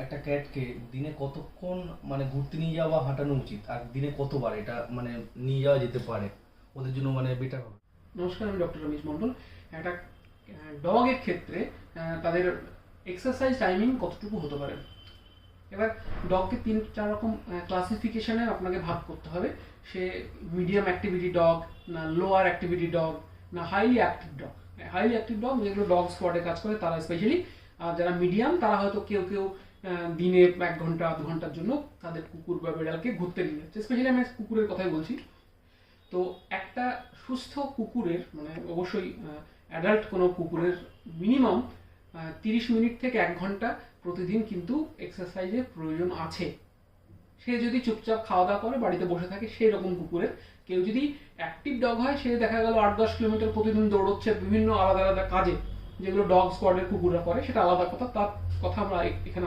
একটা ক্যাটকে দিনে কতক্ষণ মানে ঘুরতে নিয়ে যাওয়া বা হাঁটানো উচিত, আর দিনে কতবার এটা মানে নিয়ে যাওয়া যেতে পারে ওদের জন্য মানে বেটার হবে? নমস্কার, আমি ডক্টর রমেশ মণ্ডল। একটা ডগের ক্ষেত্রে তাদের এক্সারসাইজ টাইমিং কতটুকু হতে পারে, এবার ডগকে 3-4 রকম ক্লাসিফিকেশনে আপনাকে ভাগ করতে হবে। সে মিডিয়াম অ্যাক্টিভিটি ডগ, না লোয়ার অ্যাক্টিভিটি ডগ, না highly active dog. Highly active dog যেগুলো ডগ স্কোয়াডে কাজ করে তারা স্পেশালি, আর যারা মিডিয়াম তারা হয়তো কেউ কেউ দিনে 1 ঘন্টা 2 ঘন্টার জন্য তাদের কুকুর বা বিড়ালকে ঘুরতে নিয়ে যাচ্ছে। স্পেশালি আমি কুকুরের কথাই বলছি। তো একটা সুস্থ কুকুরের মানে অবশ্যই অ্যাডাল্ট কোনো কুকুরের মিনিমাম 30 মিনিট থেকে 1 ঘন্টা প্রতিদিন কিন্তু এক্সারসাইজের প্রয়োজন আছে। সে যদি চুপচাপ খাওয়া দাওয়া করে বাড়িতে বসে থাকে সেই রকম কুকুরের। কেউ যদি অ্যাক্টিভ ডগ হয়, সে দেখা গেল 8-10 কিলোমিটার প্রতিদিন দৌড়চ্ছে বিভিন্ন আলাদা আলাদা কাজে, যেগুলো ডগ স্কোয়াডের কুকুররা করে, সেটা আলাদা কথা, তার কথা আমরা এখানে